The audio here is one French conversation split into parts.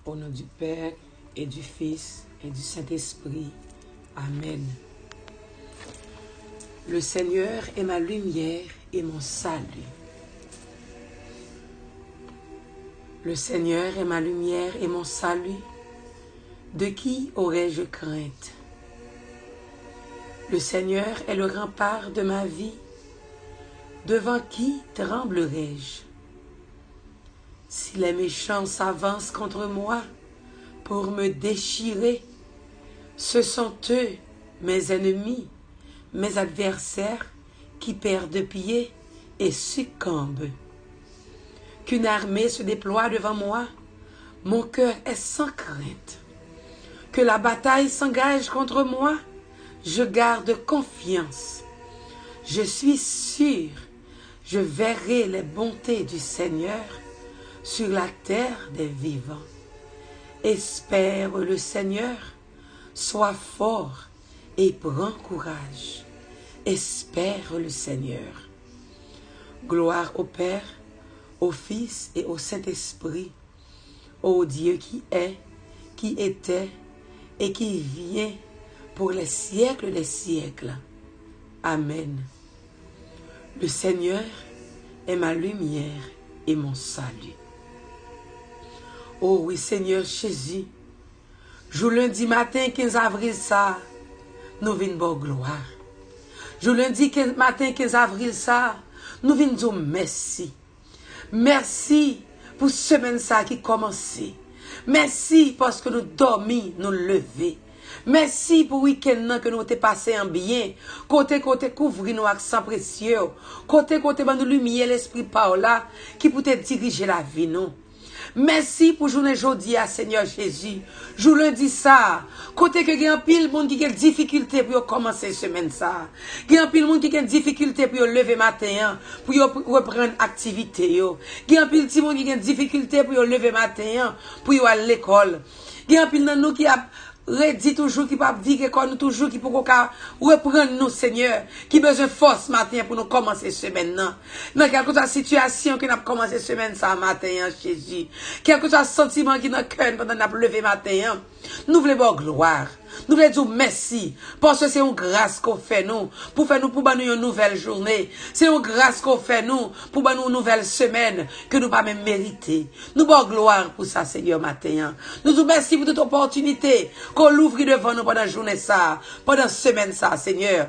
Au nom du Père et du Fils et du Saint-Esprit. Amen. Le Seigneur est ma lumière et mon salut. Le Seigneur est ma lumière et mon salut. De qui aurais-je crainte? Le Seigneur est le rempart de ma vie. Devant qui tremblerais-je? Si les méchants s'avancent contre moi pour me déchirer, ce sont eux, mes ennemis, mes adversaires, qui perdent pied et succombent. Qu'une armée se déploie devant moi, mon cœur est sans crainte. Que la bataille s'engage contre moi, je garde confiance. Je suis sûr, je verrai les bontés du Seigneur sur la terre des vivants. Espère le Seigneur, sois fort et prends courage. Espère le Seigneur. Gloire au Père, au Fils et au Saint-Esprit, ô Dieu qui est, qui était et qui vient pour les siècles des siècles. Amen. Le Seigneur est ma lumière et mon salut. Oh oui, Seigneur Jésus, jour lundi matin 15 avril ça, nous venons bon gloire. Jour lundi matin 15 avril ça, nous venons dire merci. Merci pour semaine ça qui commencé. Merci parce que nous dormi, nous lever. Merci pour le week-end que nous avons passé en bien. Côté couvrir nos accents précieux. Côté nous lumière l'esprit par là qui peut te diriger la vie nous. Merci pour journée aujourd'hui à Seigneur Jésus. Jour lundi ça. Côté que il y a un pile monde qui a difficulté pour commencer semaine ça. Il y a un pile monde qui a difficulté pour lever matin pour reprendre activité yo. Il y a un pile monde qui a difficulté pour lever matin pour aller à l'école. Il y a un pile nous qui a redit toujours qui pas dire que nous toujours qui pour reprendre nous Seigneur qui besoin force matin pour nous commencer semaine là dans quelque chose situation que nous avons commencé semaine ça matin Jésus quelque chose sentiment qui dans cœur pendant nous lever matin nous voulons voir gloire. Nous voulons dire merci parce que c'est une grâce qu'on fait nous pour faire nous pour nous une nouvelle journée. C'est une grâce qu'on fait nous pour nous une nouvelle semaine que nous pas même mériter. Nous voulons gloire pour ça Seigneur matin. Nous vous merci pour toute opportunité qu'on l'ouvre devant nous pendant la journée ça, pendant la semaine ça Seigneur.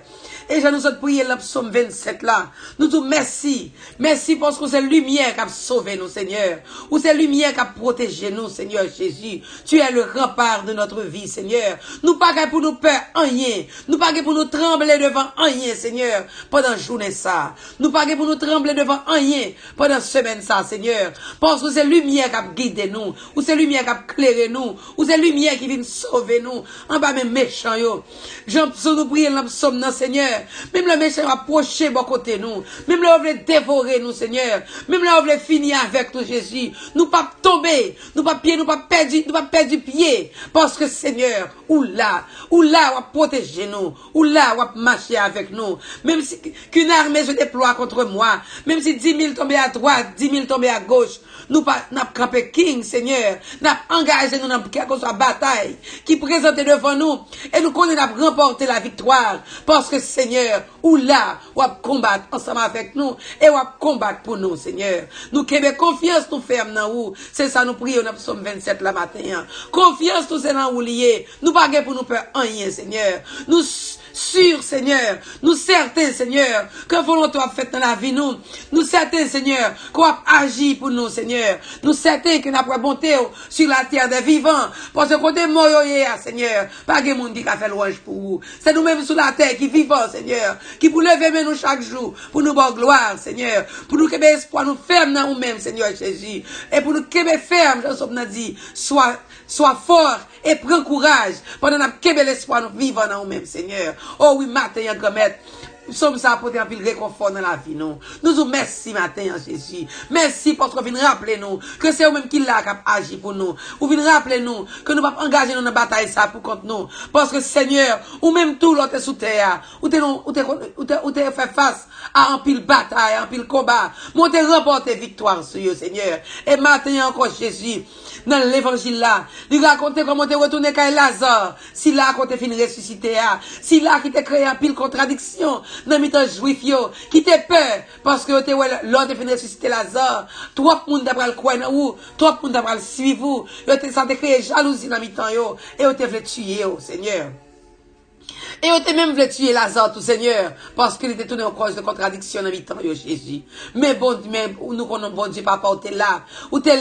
Et je nous ai prié le psaume 27 là. Nous disons merci. Merci parce que c'est la lumière qui a sauvé nous, Seigneur. Ou c'est la lumière qui a protégé nous, Seigneur Jésus. Tu es le rempart de notre vie, Seigneur. Nous pas pour nous peur rien. Nous pas pour nous trembler devant rien, Seigneur, pendant la journée ça. Nous pas pour nous trembler devant rien pendant la semaine ça, Seigneur. Parce que c'est la lumière qui a guidé nous. Ou c'est la lumière qui a éclairé nous. Ou c'est la lumière qui vient sauver nous. En bas même méchant, yo. J'en nous prier le psaume, non, Seigneur. Même le méchant va approcher bon côté nous. Même là, on veut dévorer nous, Seigneur. Même là, on veut finir avec nous, Jésus. Nous pas tomber. Nous pas pied, nous pas perdre pied. Parce que, Seigneur, ou là, on va protéger nous. Ou là, on va marcher avec nous. Même si qu'une armée se déploie contre moi. Même si 10 000 tombent à droite, 10 000 tombent à gauche. Nous pas, n'a campé King, Seigneur. N'a engagé nous dans quelque chose bataille qui présente devant nous. Et nous connaissons n'a remporté la victoire. Parce que, Seigneur, ou là, on va combattre ensemble avec nous. Et on va combattre pour nous, Seigneur. Nous qui avons confiance, nous fermes dans vous. C'est ça, nous prions dans Psaume 27 la matin. Confiance, nous c'est dans vous lié. Nous pas pour nous faire rien, Seigneur. Nous sûr, Seigneur, nous certains, Seigneur, que volonté a fait dans la vie, nous. Nous certains, Seigneur, qu'on a agi pour nous, Seigneur. Nous certains que nous avons bonté sur la terre des vivants. Parce que côté mort, Seigneur, pas de monde qui a fait louange pour vous. C'est nous-mêmes sur la terre qui vivons, Seigneur, qui pour lever nous chaque jour, pour nous voir gloire, Seigneur, pour nous qu'aimer espoir, nous fermes dans nous-mêmes, Seigneur Jésus. Et pour nous qu'aimer ferme, nous dit, sois fort et prends courage pendant que l'espoir nous vivons dans nous-mêmes, Seigneur. Oh oui, matin, grand maître. Nous sommes ça pour un pile réconfort dans la vie, nous. Nous vous merci matin, Jésus. Merci parce que vous venez rappeler nous que c'est vous-même qui l'a agi pour nous. Vous venez rappeler nous que nous ne pouvons pas engager dans la bataille ça pour contre nous. Parce que Seigneur, ou même tout l'autre sous terre, ou t'es fait face à un pile bataille, un pile combat. Montez remporter victoire sur eux, Seigneur. Et matin encore, Jésus. dans l'évangile là. Il raconte comment tu retourné à Lazare. Si là, quand tu fin ressuscité, si là, qui t'a créé un pile contradiction, dans les temps juifs, qui t'a peur, parce que l'autre fin ressuscité Lazare, trois monde d'après le coin ou, trois monde d'après le suivre, ça t'a créé jalousie dans les temps, et on t'a voulu tuer, Seigneur. Et on t'a même voulu tuer Lazare, tout Seigneur, parce qu'il était tourné en cause de contradiction dans le temps, Jésus. Mais bon, nous connaissons bon Dieu, papa, où t'es là, où t'as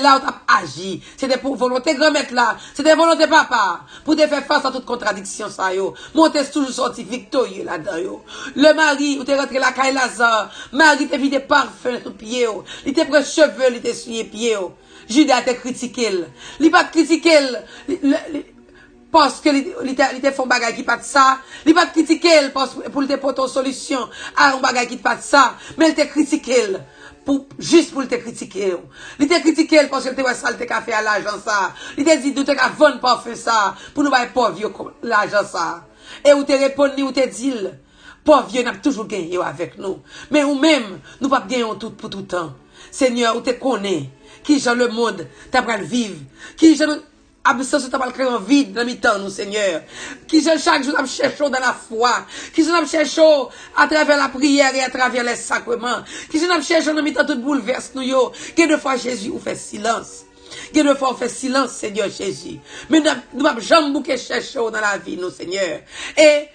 agi. C'était pour volonté grand-mère là, c'était volonté papa, pour te faire face à toute contradiction, ça, yo. Mon t'es toujours sorti victorieux là-dedans, yo. Le mari, où t'es rentré la caille Lazare, Marie t'a vidé parfum sous pied, yo. Il t'a pris cheveux, il t'a souillé pied, yo. Judas t'a critiqué, il pas critiqué, parce que il te font bagay qui pas de ça, il pas critiquer pour te porter une solution à un bagay qui pas de ça, mais il te critiquer pour juste pour te critiquer. Il te critiquer parce que il te ouais ça il te fait à l'argent ça. Il te dit tu te vendre parfum ça pour nous pas pauvre l'argent ça. Et où te répondre ou te dit pauvre n'a toujours gagné avec nous. Mais ou même nous pas gagner tout pour tout temps. Seigneur, où te connais qui genre le monde t'a pral vivre, qui genre absence t'a pas créer un vide dans mi-temps nous Seigneur, qui chaque jour nous cherchons dans la foi, qui nous cherchons à travers la prière et à travers les sacrements, qui nous cherchons dans mi-temps tout bouleverse nous yo, que de fois Jésus ou fait silence. Que de fois on fait silence Seigneur Jésus. Mais nous pas jamais bouquer chercher dans la vie nous Seigneur. Et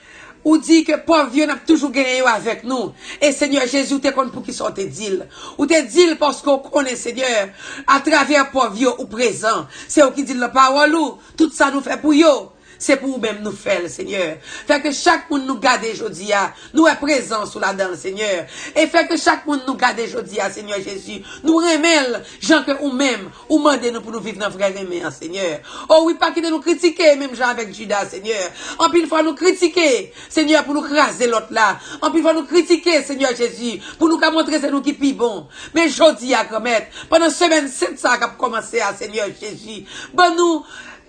ou dit que pauvre vieux n'a toujours gagné avec nous. Et Seigneur Jésus, ou te compte pour qui sont tes deals. Ou te deal parce qu'on connaît Seigneur, à travers pauvre vieux ou présent. C'est eux qui dit la parole ou, tout ça nous fait pour eux. C'est pour nous-mêmes nous faire, Seigneur. Fait que chaque monde nous garde aujourd'hui, nous est présent sous la dent, Seigneur. Et fait que chaque monde nous garde aujourd'hui, Seigneur Jésus. Nous remèlons, gens que ou même, ou mandez nous pour nous vivre dans vrai remède, Seigneur. Oh oui, pas quitter nous critiquer, même gens avec Judas, Seigneur. En pile fois nous critiquer, Seigneur, pour nous craser l'autre là. En pile fois nous critiquer, Seigneur Jésus, pour nous montrer c'est nous qui pi bon. Mais aujourd'hui, à commettre, pendant semaine, c'est ça qui a commencé, Seigneur Jésus. Bon nous,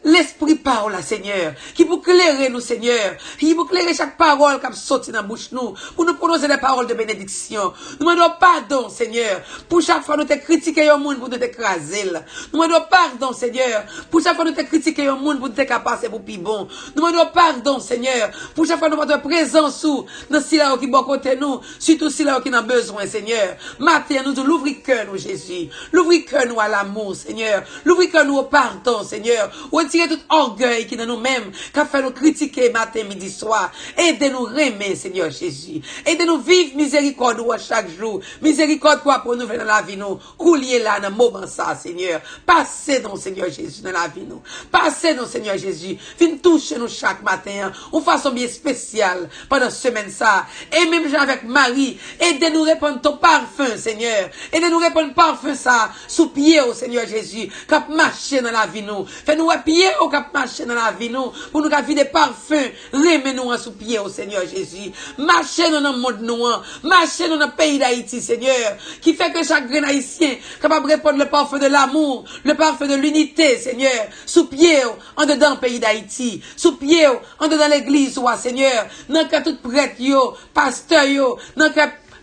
l'esprit parole, Seigneur, qui pour clairer nous, Seigneur, qui pour clairer chaque parole qui sorti dans la bouche nous, pour nous prononcer des paroles de bénédiction. Nous demandons pardon, Seigneur, pour chaque fois nous te critiquer au monde pour nous t'écraser. Nous demandons pardon, Seigneur, pour chaque fois nous te critiquer au monde pour nous t'écapasser pour plus bon. Nous demandons pardon, Seigneur, pour chaque fois nous notre présence sous, dans si là qui bon côté nous, surtout si là qui n'a besoin, Seigneur. Matin, nous l'ouvrir cœur nous, Jésus. L'ouvrir cœur nous à l'amour, Seigneur. L'ouvrir cœur nous au pardon, Seigneur. Retirer tout orgueil qui dans nous-mêmes, qui fait nous critiquer matin, midi, soir. Aidez-nous remer, Seigneur Jésus. Aidez-nous vivre miséricorde chaque jour. Miséricorde pour nous venir dans la vie nous. Coulier là dans le moment ça, Seigneur. Passez dans Seigneur Jésus dans la vie nous. Passez dans Seigneur Jésus. Viens toucher nous chaque matin. Une façon bien spéciale pendant semaine ça. Et même avec Marie. Aidez-nous répondre ton parfum, Seigneur. Aidez-nous répondre parfum ça. Sous pied au Seigneur Jésus. Cap marcher dans la vie nous. Fais-nous pied au cap marcher dans la vie nous, pour nous vivre des parfums, remets-nous en sous pied au Seigneur Jésus. Marchez dans le monde nous, marchez dans le pays d'Haïti, Seigneur, qui fait que chaque grain haïtien capable de répondre le parfum de l'amour, le parfum de l'unité, Seigneur, sous pied en dedans le pays d'Haïti, sous pied en dedans l'église, Seigneur, dans que tout prêtre yo, pasteur yo, dans que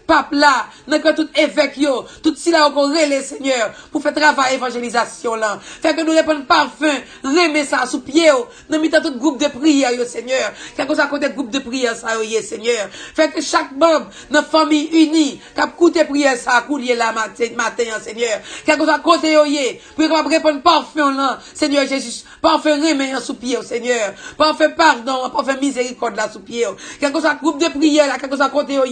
pape là, dans que tout évêque yo, tout si là qu'on relais Seigneur, pour faire travail évangélisation là. Fait que nous répondons parfum, remet ça sous pied, nous mettons tout groupe de prière yo Seigneur. Quelque chose à côté groupe de prière ça yo Seigneur. Fait que chaque membre dans famille unie, cap coûter prière ça couler là matin Seigneur. Quelque chose à côté yo pour capable répondre parfum là, Seigneur Jésus. Parfum remet sous pied Seigneur. Parfum pardon, parfum miséricorde là sous pied. Quelque chose à groupe de prière là, quelque chose à côté yo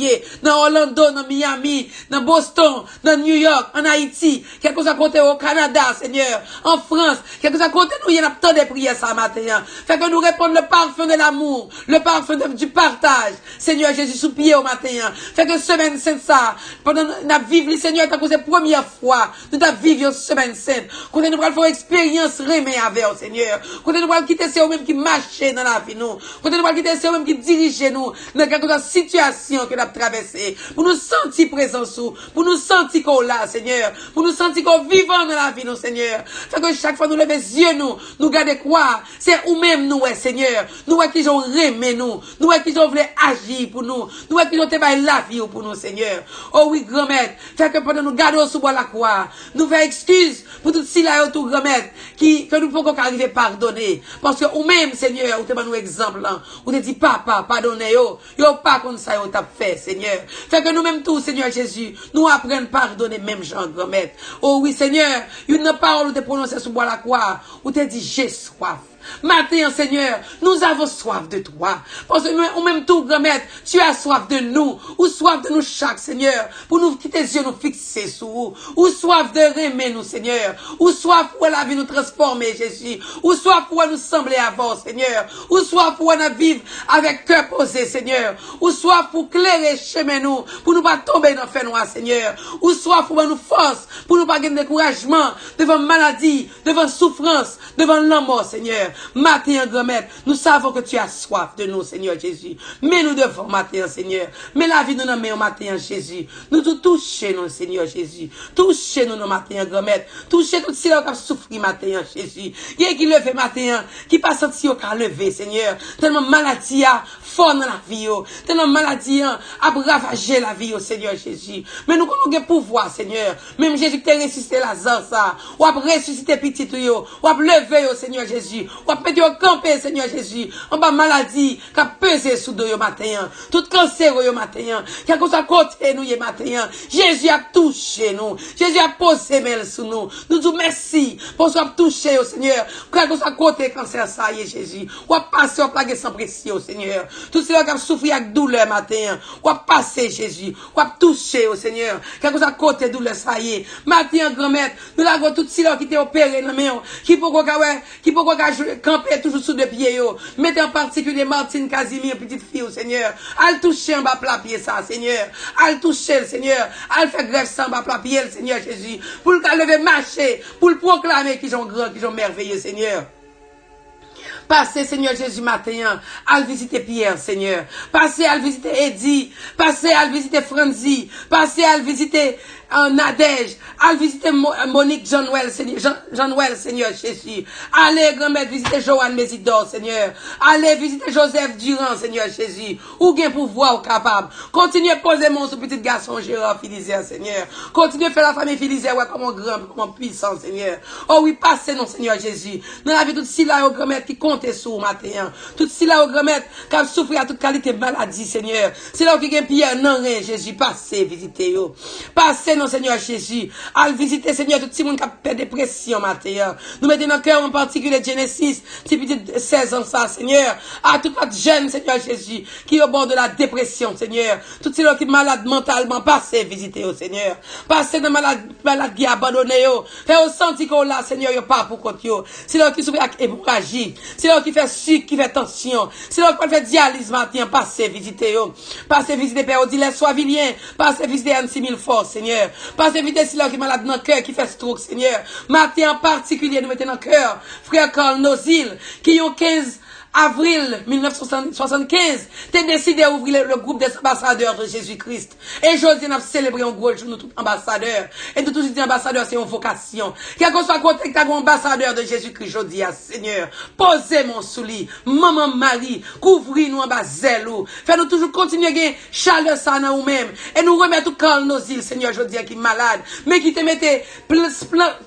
dans Orlando, dans Miami, dans Boston, dans New York, en Haïti, quelque chose à côté au Canada, Seigneur, en France, quelque chose à côté nous, il y a tant de prières ça matin. Fait que nous répondons le parfum de l'amour, le parfum du partage, Seigneur Jésus, sous pied au matin. Fait que semaine sainte ça, pendant nous vivons, Seigneur, tant que c'est la première fois, nous avons vécu une semaine sainte, qu'on nous allons faire expérience remée avec, Seigneur, qu'on nous allons quitter ceux même qui marchent dans la vie, nous, qu'on nous allons quitter ceux même qui dirigent nous, dans quelque situation que nous avons traversé, pour nous nous sentir présents sous, pour nous sentir qu'on là, Seigneur, pour nous sentir qu'on vivant dans la vie, nous, Seigneur. Fait que chaque fois nous lever les yeux, nous garder quoi? C'est ou même nous, Seigneur. Nous, qui ont aimé nous qui ont voulu agir pour nous qui ont travaillé la vie pour nous, Seigneur. Oh oui, grand-mère, fait que pendant nous garder sous bois la croix, nous faisons excuse pour tout si là, tout grand-mère, que nous pouvons arriver à pardonner. Parce que ou même, Seigneur, ou te donne un exemple, ou te dit, papa, pardonnez, yo pas comme ça, yo t'a fait, Seigneur. Fait que nous-mêmes tous, Seigneur Jésus, nous apprenons à pardonner, même Jean, grand-mère. Oh oui, Seigneur, une parole ou te prononcer sous bois la croix, ou te dit, j'ai soif. Matin, Seigneur, nous avons soif de toi. Parce que, ou même tout, grand-mère, tu as soif de nous. Ou soif de nous chaque, Seigneur. Pour nous quitter les yeux, nous fixer sur vous. Ou soif de aimer nous, Seigneur. Ou soif pour la vie nous transformer, Jésus. Ou soif pour nous sembler avant, Seigneur. Ou soif pour nous vivre avec cœur posé, Seigneur. Ou soif pour clairer chemin nous. Pour nous pas tomber dans le fait noir, Seigneur. Ou soif pour nous force. Pour nous pas gagner découragement. Devant maladie, devant souffrance, devant la mort, Seigneur. Matin, grand-mère, nous savons que tu as soif de nous, Seigneur Jésus. Mais nous devons, matin, Seigneur. Mais la vie nous en met au matin, Jésus. Nous tout toucher, nous, Seigneur Jésus. Touchez nous, matin, grand-mère. Touchez tout ce qui a souffert, matin, Jésus. Il y a qui leve, matin, qui pas senti au cas lever, Seigneur. Tellement maladie a fort dans la vie, tellement maladie a ravagé la vie, Seigneur Jésus. Mais nous avons le pouvoir, Seigneur. Même Jésus qui t'a ressuscité Lazare, ça. Ou a ressuscité petit, ou a levé, Seigneur Jésus. Ou a pété au campé, Seigneur Jésus. En bas maladie, qui a pesé sous deux, matin. Tout cancer, matin. Qui a comme côté, nous, matin. Jésus a touché nous. Jésus a posé mêle sous nous. Nous disons merci pour ce qu'on a touché, Seigneur. Qui a comme côté cancer, ça y est, Jésus. Ou a passé au plague sans pression, Seigneur. Tout cela qui a souffert avec douleur, matin. Ou a passé, Jésus. Ou a touché, Seigneur. Qui a comme côté douleur, ça y est. Matin, grand-mère, nous l'avons tout cela qui était opéré dans main. Qui pourquoi camper toujours sous deux pieds, mettez en particulier Martine Casimir, petite fille, Seigneur. Elle toucher en bas plat pied, ça, Seigneur. Elle toucher, le Seigneur. Elle fait grève sans bas plat pied, le Seigneur Jésus. Pour le lever marcher, pour le proclamer qu'ils sont grands, qu'ils sont merveilleux, Seigneur. Passez, Seigneur Jésus, matin, à visiter Pierre, Seigneur. Passez à visiter Eddie. Passez à visiter Franzi. Passez à visiter Nadège. À visiter Monique Jean-Noël, Seigneur Jésus. Allez, grand-mère, visiter Joanne Mésidor, Seigneur. Allez, visiter Joseph Durand, Seigneur Jésus. Ou bien pouvoir ou capable. Continuez à poser mon sous petit garçon Gérard Philizère, Seigneur. Continuez à faire la famille Philizère, ouais, comme un grand, comme un puissant, Seigneur. Oh oui, passez, non, Seigneur Jésus. Dans la vie, tout si là, grand-mère, qui compte sur matin. Tout si là, grand-mère, qui a souffert à toute qualité de maladie, Seigneur. C'est là qui a Pierre, non, rien, Jésus. Passez, visitez, yo. Passez, non, Seigneur Jésus. Allez visiter, Seigneur, tout le monde qui a fait dépression, matin. Nous mettons dans le cœur en particulier Genesis, petit 16 ans, ça, Seigneur. À tout notre jeune, Seigneur Jésus, qui est au bord de la dépression, Seigneur. Tout ce qui est malade mentalement, passez, visitez, au Seigneur. Passez dans malade qui abandonné, yo. Faites au senti qu'on l'a, Seigneur, yo, pas pour compte, yo. C'est là qui souffre avec hémorragie. C'est là qui fait sucre, qui fait tension. C'est là qui fait dialyse, matin. Passez, visitez, yo. Passez, visitez, Père Odile, Soivilien. Passez, visitez Anne Simile Fort, Seigneur. Passez, visitez, c'est là qui est malade dans le cœur, qui fait stroke, Seigneur. Matin en particulier, nous mettons dans le cœur, frère Carl Nozil, qui ont 15 avril 1975, t'es décidé d'ouvrir le groupe des ambassadeurs de Jésus-Christ. Et aujourd'hui, nous avons célébré un gros jour, nous tous ambassadeurs. Et nous tous dit ambassadeurs, c'est une vocation. Quel que soit côté que tu as un ambassadeur de Jésus-Christ, je dis à Seigneur, posez mon souli, maman Marie, couvrez-nous en bas zèle. Fais-nous toujours continuer à gagner chaleur ça dans nous-mêmes. Et nous remettons tout quand nos îles, Seigneur, je dis à qui est malade. Mais qui te mettait,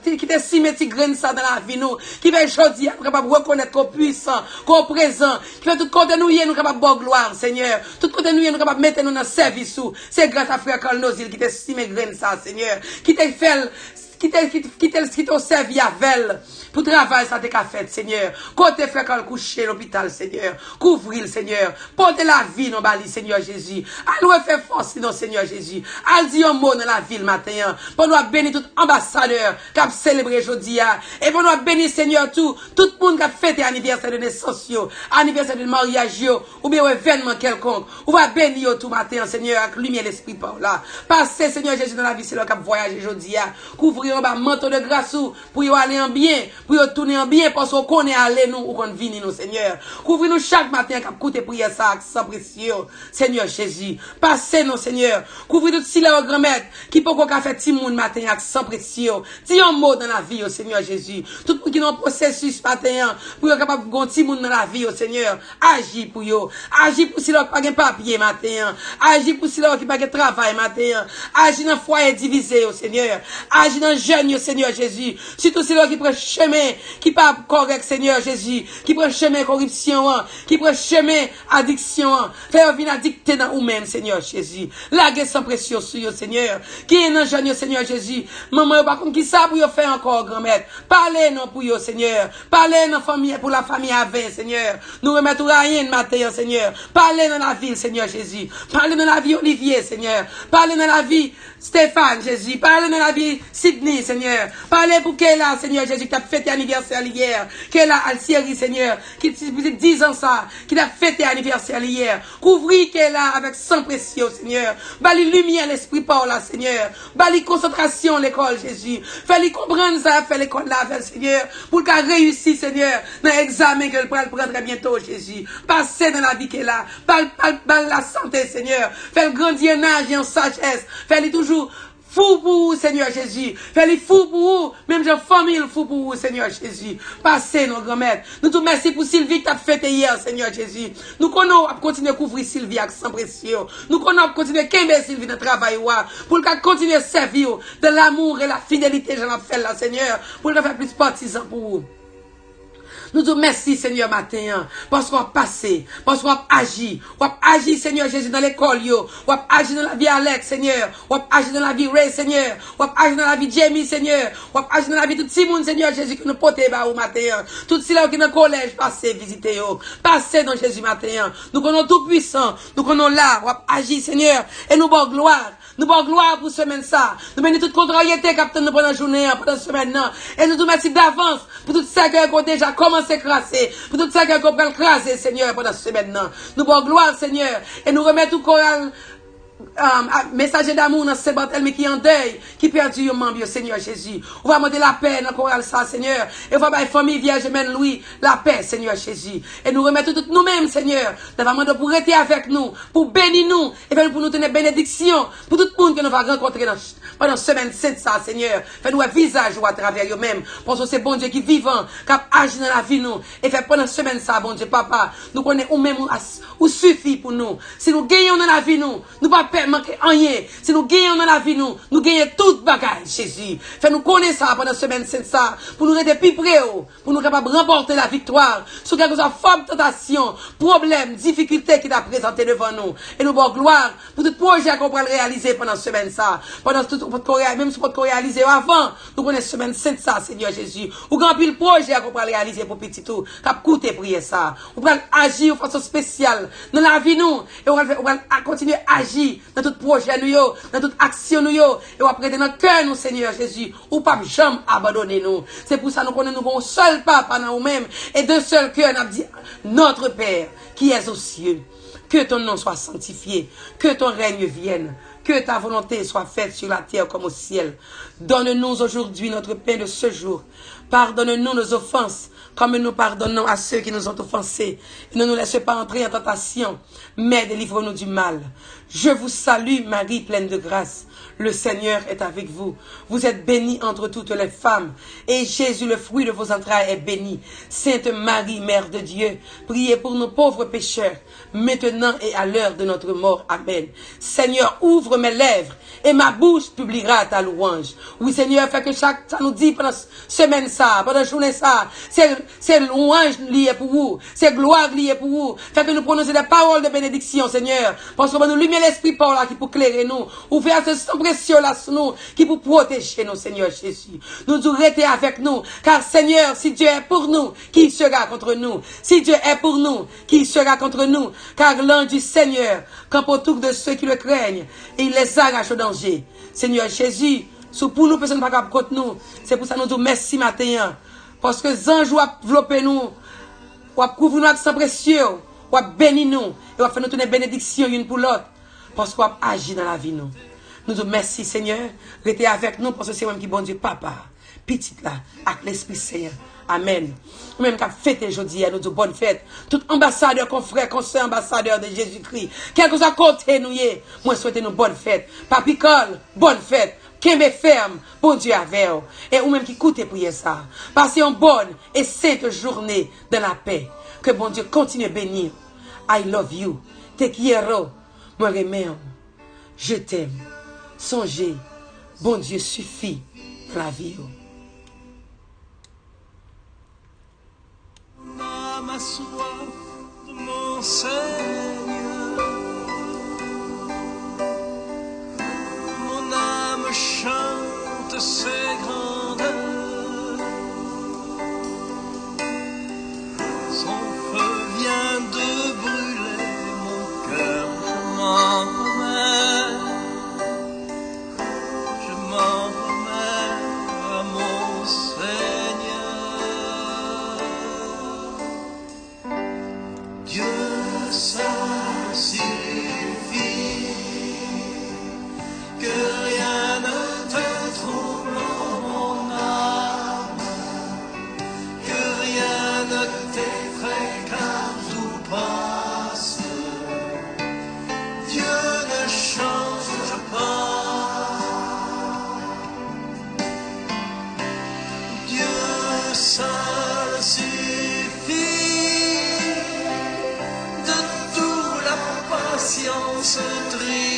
qui te si metti graine ça dans la vie, nous. Qui va aujourd'hui, capable de reconnaître qu'on puissant, qu'on présent, qui fait tout côté nous, nous capable de gloire, Seigneur. Tout côté nous, nous capable de mettre nous dans le service. C'est grâce à frère Carl Nozil qui t'a estimé graine ça, Seigneur. Qui t'a fait, qui t'a servi à vel. Pour travail, ça t'a fait, Seigneur. Côté frère Carl couché l'hôpital, Seigneur. Couvrir, Seigneur. Portez la vie, non, bali, Seigneur Jésus. Allons faire force, non, Seigneur Jésus. Allons dire un mot dans la ville, matin. Pour nous bénir tout ambassadeur qui a célébré aujourd'hui. Et pour nous bénir, Seigneur, tout le monde qui a fêté anniversaire de naissance, anniversaire de mariage, ou bien événement quelconque. On va bénir tout matin, Seigneur, avec lumière l'esprit par là. Passez, Seigneur Jésus, dans la vie, c'est là qui a voyagé aujourd'hui. Couvrir couvrir en bas manteau de grâce pour y aller en bien, pour y tourner en bien, parce qu'on connaît aller nous ou qu'on vient nous, Seigneur. Couvrir-nous chaque matin quand écoutez prière ça, sans précieux, Seigneur Jésus. Passez-nous, Seigneur. Couvrir tout si là, grand-mère, qui peut qu'on fait petit monde matin, sans précieux. Dis un mot dans la vie, au Seigneur Jésus. Tout le monde qui est en processus matin, pour être capable de faire un petit monde dans la vie, au Seigneur. Agis pour eux. Agis pour si là, qui pas de papier matin. Agis pour si là, qui pas de travail matin. Agis dans le foyer divisé, au Seigneur. Agis dans le jeune, au Seigneur Jésus. Surtout si là, qui prend chemin, qui pas correct, Seigneur Jésus. Qui prend chemin corruption, qui prend chemin addiction. Fais venir addicter dans vous-même, Seigneur Jésus. Laguez sans pression sur vous, Seigneur. Qui est dans le jeune, Seigneur Jésus. Maman, par contre, qui ça pour vous faire encore, grand-mère. Parlez non pour vous, Seigneur. Parlez dans famille, pour la famille avec, Seigneur. Nous remettons rien de matin, Seigneur. Parlez dans la ville, Seigneur Jésus. Parlez dans la vie Olivier, Seigneur. Parlez dans la vie Stéphane, Jésus. Parlez dans la vie Sydney, Seigneur. Parlez pour qu'elle a, Seigneur Jésus, qui a fêté anniversaire hier. Qu'elle a Alcierie, Seigneur. Qui depuis 10 ans ça, qui a fêté anniversaire hier. Couvrir qu'elle a avec sang précieux, Seigneur. Bali lumière, l'esprit par là, Seigneur. Bali concentration, l'école, Jésus. Fais-lui comprendre ça, fais l'école là, Seigneur. Pour qu'elle réussisse, Seigneur, dans l'examen qu'elle prendra bientôt, Jésus. Passez dans la vie qu'elle a. Bal la santé, Seigneur. Fais-le grandir en âge et en sagesse. Fais-lui toujours fou pour vous, Seigneur Jésus. Fais-les fou pour vous. Même j'ai famille fou pour vous, Seigneur Jésus. Passez, nos grand-mères. Nous te remercions pour Sylvie qui t'a fêté hier, Seigneur Jésus. Nous connaissons à continuer à couvrir Sylvie avec sans pression. Nous connaissons à continuer à qu'aimer Sylvie dans le travail, pour qu'elle continue à servir de l'amour et la fidélité, j'en ai fait là, Seigneur. Pour qu'elle fasse plus partisan pour vous. Nous te remercions, Seigneur, matin, parce qu'on a passé, parce qu'on a agi. On a agi, Seigneur Jésus, dans l'école, on a agi dans la vie Alex, Seigneur. On a agi dans la vie Ray, Seigneur. On a agi dans la vie Jamie, Seigneur. On a agi dans la vie de tout le monde, Seigneur Jésus, qui nous porte au matin. Tout ceux qui dans le collège, passez, visitez, passez dans Jésus, matin. Nous connaissons tout puissant, nous connaissons là, on a agi, Seigneur, et nous bon gloire. Nous bon gloire pour semaine ça. Nous menons toute contrariété, capitaine, pendant la journée, pendant semaine, non. Et nous nous remercions d'avance pour tout ça qui a déjà commencé à crasser, pour tout ça qui a commencé à craser, Seigneur, pendant semaine, non. Nous bon gloire, Seigneur, et nous remettons tout choral, messager d'amour dans ce Barthélemy qui est en deuil, qui perdu un membre, Seigneur Jésus. On va monter la paix dans le choral ça, Seigneur. Et on va faire famille Vierge Mène Louis, la paix, Seigneur Jésus. Et nous remettons tout nous-mêmes, Seigneur. Nous avons demandé pour rester avec nous, pour bénir nous, et pour nous donner bénédiction, pour tout le monde que nous allons rencontrer pendant la semaine sainte, ça, Seigneur. Fais-nous un visage à travers eux-mêmes. Parce que c'est bon Dieu qui est vivant, qui agit dans la vie, nous. Et fait pendant la semaine, ça, bon Dieu, papa. Nous connaissons ou même ou suffit pour nous. Si nous gagnons dans la vie, nous pas manquer rien. Si nous gagnons dans la vie, nous gagnons toute bagage, Jésus. Fais-nous connaître ça pendant la semaine, c'est ça. Pour nous rester plus près, pour nous capables de remporter la victoire. Sur quelque chose de forme, tentation, problème, difficulté qui t'a présenté devant nous. Et nous bon gloire pour tout projet qu'on pourra réaliser pendant la semaine, ça. Pendant tout même si on peut réaliser avant, nous connaissons semaine, c'est ça, Seigneur Jésus. Ou grand pile projet qu'on pourra réaliser pour petit tout. Qu'a coûté prier ça. On pourra agir de façon spéciale dans la vie, nous. Et on va continuer à agir dans tout projet nous, dans toute action nous, et on va prêter notre cœur nous, Seigneur Jésus, ou pas jamais abandonner nous. C'est pour ça nous connaissons nous un seul papa dans nous-mêmes, et d'un seul cœur, nous dit, notre Père, qui es aux cieux, que ton nom soit sanctifié, que ton règne vienne, que ta volonté soit faite sur la terre comme au ciel. Donne-nous aujourd'hui notre pain de ce jour. Pardonne-nous nos offenses, comme nous pardonnons à ceux qui nous ont offensés. Et ne nous laisse pas entrer en tentation, mais délivre-nous du mal. Je vous salue, Marie, pleine de grâce. Le Seigneur est avec vous. Vous êtes bénie entre toutes les femmes. Et Jésus, le fruit de vos entrailles, est béni. Sainte Marie, Mère de Dieu, priez pour nos pauvres pécheurs, maintenant et à l'heure de notre mort. Amen. Seigneur, ouvre mes lèvres, et ma bouche publiera ta louange. Oui, Seigneur, fait que ça nous dit pendant semaine ça, pendant journée ça, c'est louange liée pour vous, c'est gloire liée pour vous. Fait que nous prononcer des paroles de bénédiction, Seigneur, parce que nous lumière l'esprit par là qui peut clairer nous, ouvrir ce précieux là sur nous, qui peut protéger nous, Seigneur Jésus. Nous devons rester avec nous, car Seigneur, si Dieu est pour nous, qui sera contre nous? Si Dieu est pour nous, qui sera contre nous? Car l'ange du Seigneur campe autour de ceux qui le craignent, et il les arrache au danger. Seigneur Jésus, pour nous, personne ne va pas contre nous. C'est pour ça que nous disons merci matin. Parce que les anges ont enveloppé nous, ont couvert nous avec sang précieux, ont béni nous, et ont fait nous une bénédiction une pour l'autre. Parce qu'on a agi dans la vie nous. Nous disons merci Seigneur. Restez avec nous parce que c'est moi qui bon Dieu papa. Petite là, avec l'Esprit Saint. Amen. Nous-mêmes qui fête aujourd'hui, nous disons bonne fête. Tout ambassadeur, confrère, conseil ambassadeur de Jésus-Christ. Quel que soit côté nous, moi souhaite nous bonne fête. Papicole, bonne fête. Qu'aimez ferme, bon Dieu avec vous. Et vous-même qui écoutez prier ça. Passez une bonne et sainte journée dans la paix. Que bon Dieu continue à bénir. I love you. Te quiero. Moi remets. Je t'aime. Songez. Bon Dieu suffit dans la vie. Ma soif de mon Seigneur, mon âme chante ses grandeurs, son feu vient de brûler mon cœur, je m'en remets à mon Seigneur. Dieu seul suffit, que rien ne te trouble mon âme, que rien ne t'effraie car tout passe. Dieu ne change pas, Dieu seul suffit. Patience triomphe.